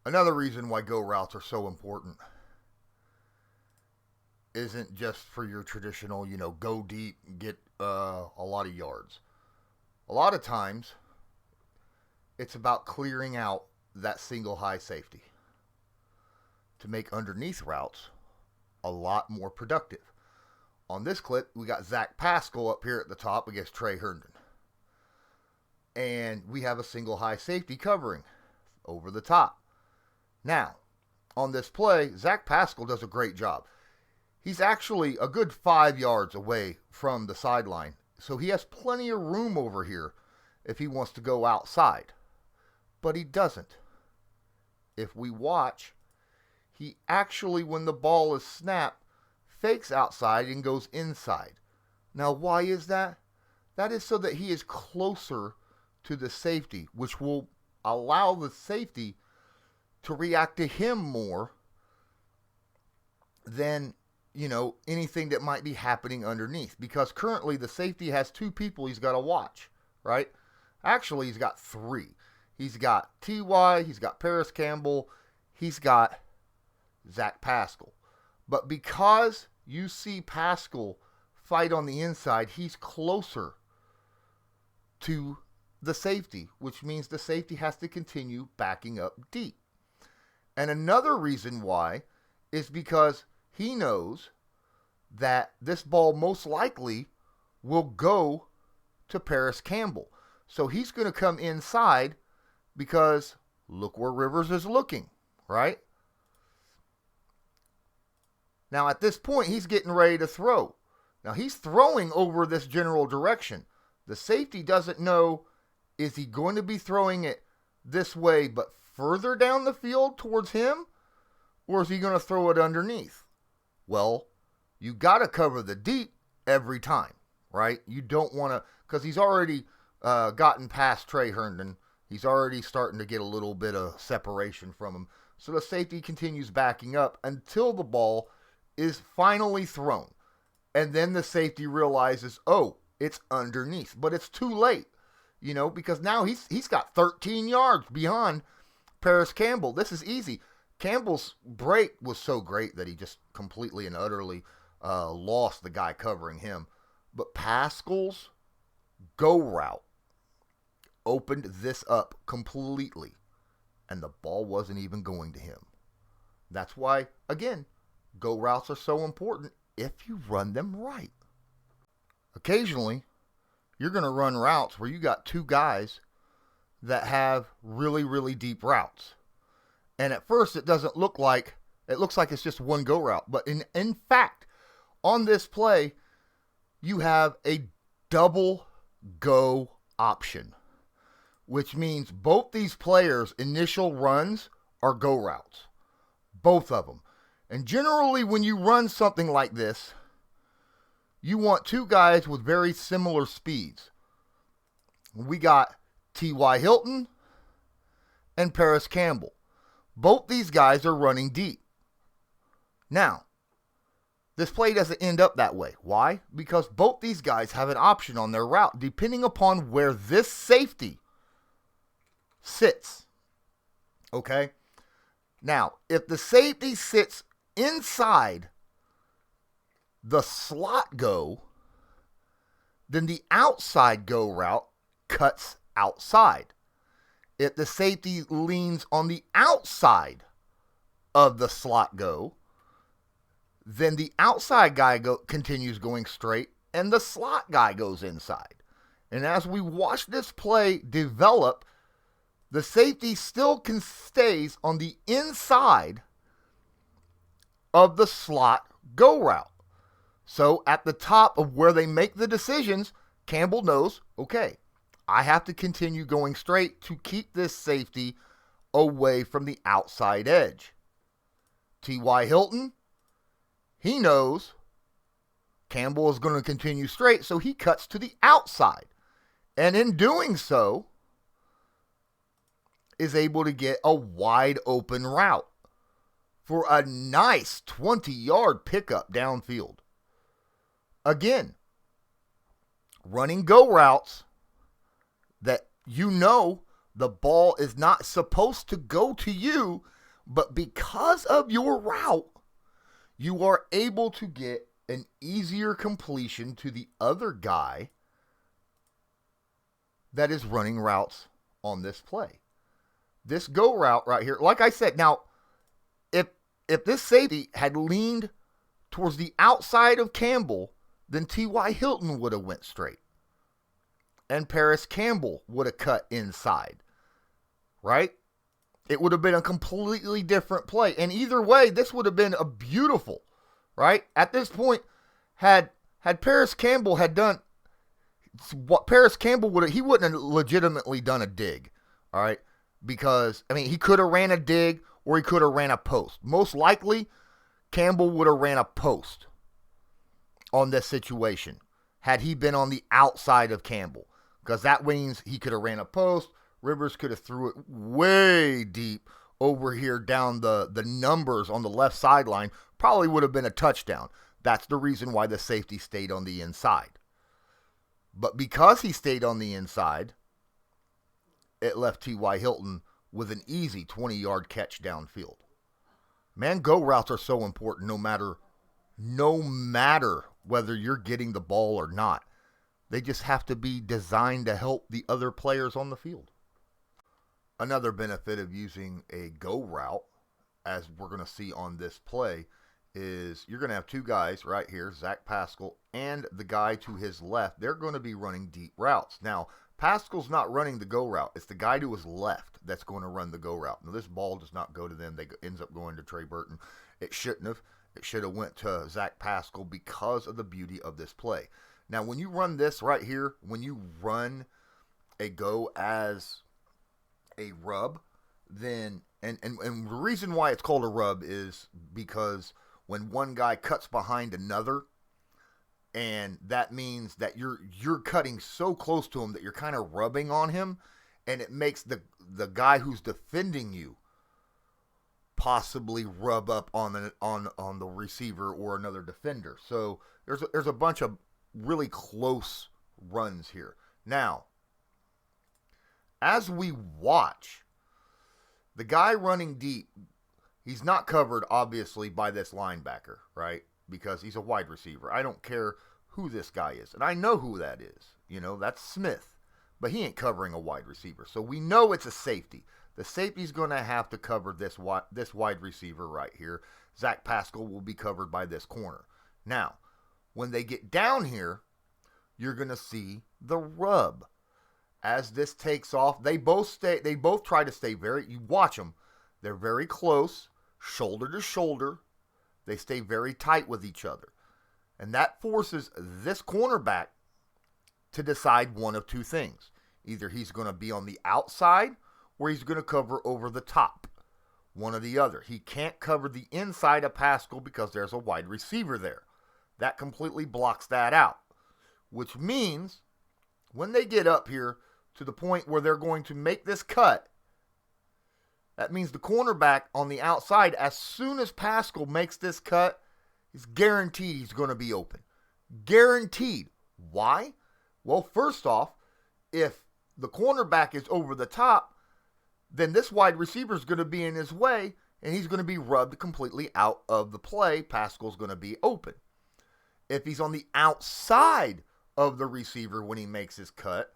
Another reason why go routes are so important isn't just for your traditional, go deep, get a lot of yards. A lot of times, it's about clearing out that single high safety to make underneath routes a lot more productive. On this clip, we got Zach Pascal up here at the top against Trey Herndon. And we have a single high safety covering over the top. Now, on this play, Zach Pascal does a great job. He's actually a good 5 yards away from the sideline, so he has plenty of room over here if he wants to go outside. But he doesn't. If we watch, he actually, when the ball is snapped, fakes outside and goes inside. Now, why is that? That is so that he is closer to the safety, which will allow the safety to react to him more than, anything that might be happening underneath. Because currently the safety has 2 people he's got to watch, right? Actually, he's got 3. He's got T.Y., he's got Paris Campbell, he's got Zach Pascal. But because you see Pascal fight on the inside, he's closer to the safety, which means the safety has to continue backing up deep. And another reason why is because he knows that this ball most likely will go to Paris Campbell. So he's going to come inside because look where Rivers is looking, right? Now at this point, he's getting ready to throw. Now he's throwing over this general direction. The safety doesn't know, is he going to be throwing it this way but further down the field towards him? Or is he going to throw it underneath? Well, you got to cover the deep every time, right? You don't want to, because he's already gotten past Trey Herndon. He's already starting to get a little bit of separation from him. So the safety continues backing up until the ball is finally thrown. And then the safety realizes, oh, it's underneath. But it's too late, because now he's got 13 yards beyond Paris Campbell. This is easy. Campbell's break was so great that he just completely and utterly lost the guy covering him. But Pascal's go route opened this up completely, and the ball wasn't even going to him. That's why, again, go routes are so important if you run them right. Occasionally, you're going to run routes where you got 2 guys that have really, really deep routes. And at first, it looks like it's just one go route. But in fact, on this play, you have a double go option, which means both these players' initial runs are go routes. Both of them. And generally, when you run something like this, you want 2 guys with very similar speeds. We got T.Y. Hilton and Paris Campbell. Both these guys are running deep. Now, this play doesn't end up that way. Why? Because both these guys have an option on their route depending upon where this safety sits. Okay? Now, if the safety sits inside the slot go, then the outside go route cuts outside. If the safety leans on the outside of the slot go, then the outside guy continues going straight and the slot guy goes inside. And as we watch this play develop, the safety still stays on the inside of the slot go route. So at the top of where they make the decisions, Campbell knows, okay, I have to continue going straight to keep this safety away from the outside edge. T.Y. Hilton, he knows Campbell is going to continue straight, so he cuts to the outside. And in doing so, is able to get a wide open route for a nice 20-yard pickup downfield. Again, running go routes that the ball is not supposed to go to you But because of your route, you are able to get an easier completion to the other guy that is running routes on this play. This go route right here, like I said, now, if this safety had leaned towards the outside of Campbell, then T.Y. Hilton would have went straight. And Paris Campbell would have cut inside. Right? It would have been a completely different play. And either way, this would have been a beautiful, right? At this point, had Paris Campbell had done what Paris Campbell would have, he wouldn't have legitimately done a dig. All right? Because, I mean, he could have ran a dig or he could have ran a post. Most likely, Campbell would have ran a post on this situation had he been on the outside of Campbell. Because that means he could have ran a post. Rivers could have threw it way deep over here down the numbers on the left sideline. Probably would have been a touchdown. That's the reason why the safety stayed on the inside. But because he stayed on the inside, it left T.Y. Hilton with an easy 20-yard catch downfield. Man, go routes are so important no matter whether you're getting the ball or not. They just have to be designed to help the other players on the field. Another benefit of using a go route, as we're going to see on this play, is you're going to have two guys right here, Zach Pascal and the guy to his left. They're going to be running deep routes. Now, Pascal's not running the go route. It's the guy to his left that's going to run the go route. Now, this ball does not go to them. It ends up going to Trey Burton. It shouldn't have. It should have went to Zach Pascal because of the beauty of this play. Now, when you run this right here, when you run a go as a rub, then, and the reason why it's called a rub is because when one guy cuts behind another, and that means that you're cutting so close to him that you're kind of rubbing on him, and it makes the guy who's defending you possibly rub up on the receiver or another defender. So there's a bunch of really close runs here. Now, as we watch, the guy running deep, he's not covered, obviously, by this linebacker, right? Because he's a wide receiver. I don't care who this guy is. And I know who that is. You know, that's Smith. But he ain't covering a wide receiver. So we know it's a safety. The safety's going to have to cover this wide receiver right here. Zach Pascal will be covered by this corner. Now, when they get down here, you're going to see the rub. As this takes off, they both try to stay you watch them. They're very close, shoulder to shoulder. They stay very tight with each other. And that forces this cornerback to decide one of two things. Either he's going to be on the outside or he's going to cover over the top. One or the other. He can't cover the inside of Pascal because there's a wide receiver there. That completely blocks that out. Which means when they get up here to the point where they're going to make this cut, that means the cornerback on the outside, as soon as Pascal makes this cut, it's guaranteed he's going to be open. Guaranteed. Why? Well, first off, if the cornerback is over the top, then this wide receiver is going to be in his way, and he's going to be rubbed completely out of the play. Pascal's going to be open. If he's on the outside of the receiver when he makes his cut,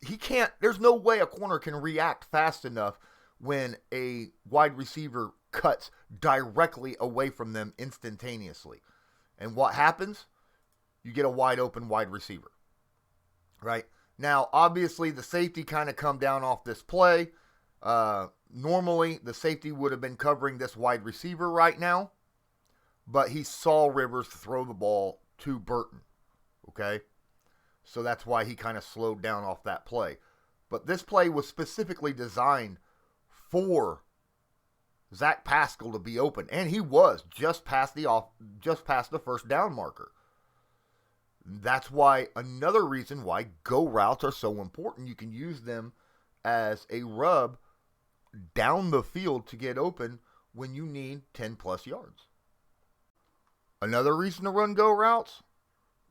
he can't, there's no way a corner can react fast enough when a wide receiver cuts directly away from them instantaneously. And what happens? You get a wide open wide receiver. Right? Now, obviously, the safety kind of come down off this play. Normally, the safety would have been covering this wide receiver right now. But he saw Rivers throw the ball to Burton. Okay? So that's why he kind of slowed down off that play. But this play was specifically designed for Zach Pascal to be open. And he was just past the first down marker. That's why, another reason why go routes are so important. You can use them as a rub down the field to get open when you need 10 plus yards. Another reason to run go routes?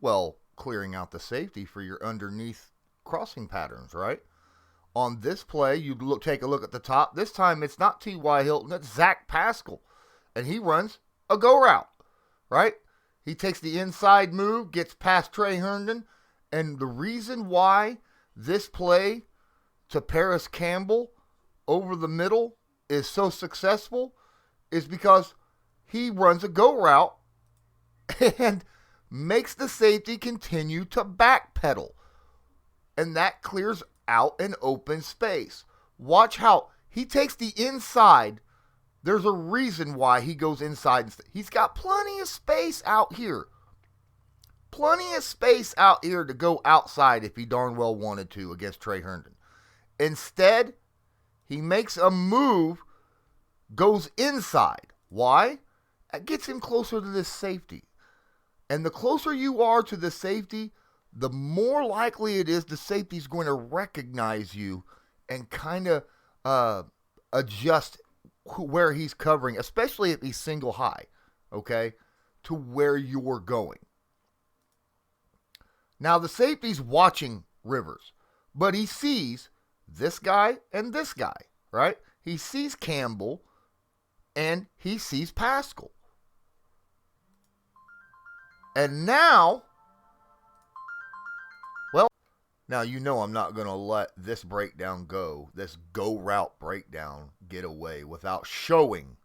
Well, clearing out the safety for your underneath crossing patterns, right? On this play, you take a look at the top. This time it's not T.Y. Hilton, it's Zach Pascal. And he runs a go route, right? He takes the inside move, gets past Trey Herndon. And the reason why this play to Paris Campbell over the middle is so successful is because he runs a go route and makes the safety continue to backpedal. And that clears out an open space. Watch how he takes the inside. There's a reason why he goes inside. He's got plenty of space out here. Plenty of space out here to go outside if he darn well wanted to against Trey Herndon. Instead, he makes a move, goes inside. Why? That gets him closer to this safety. And the closer you are to the safety, the more likely it is the safety's going to recognize you and kind of adjust where he's covering, especially if he's single high, okay, to where you're going. Now, the safety's watching Rivers, but he sees this guy and this guy, right? He sees Campbell and he sees Pascal. And now, now you know I'm not going to let this breakdown go, this go route breakdown get away without showing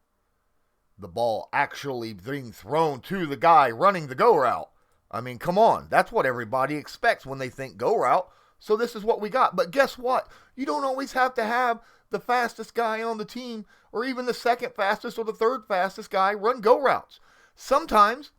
the ball actually being thrown to the guy running the go route. I mean, come on. That's what everybody expects when they think go route. So this is what we got. But guess what? You don't always have to have the fastest guy on the team or even the second fastest or the third fastest guy run go routes. Sometimes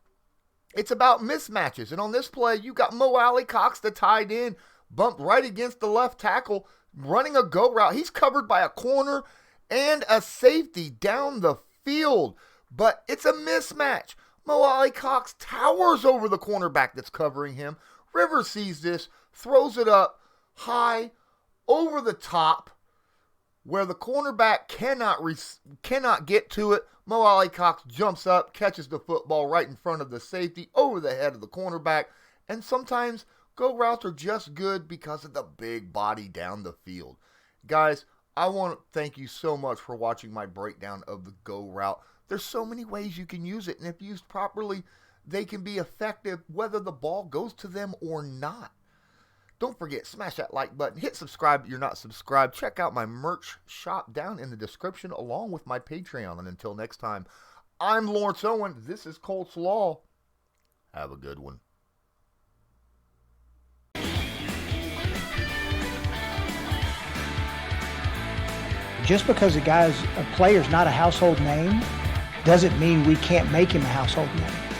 it's about mismatches. And on this play, you got Mo Alley-Cox, the tight end, bumped right against the left tackle, running a go route. He's covered by a corner and a safety down the field. But it's a mismatch. Mo Alley-Cox towers over the cornerback that's covering him. Rivers sees this, throws it up high over the top where the cornerback cannot get to it. Mo Alley-Cox jumps up, catches the football right in front of the safety, over the head of the cornerback. And sometimes go routes are just good because of the big body down the field. Guys, I want to thank you so much for watching my breakdown of the go route. There's so many ways you can use it, and if used properly, they can be effective whether the ball goes to them or not. Don't forget, smash that like button, hit subscribe if you're not subscribed. Check out my merch shop down in the description along with my Patreon. And until next time, I'm Lawrence Owen. This is Colts Law. Have a good one. Just because a player's not a household name doesn't mean we can't make him a household name.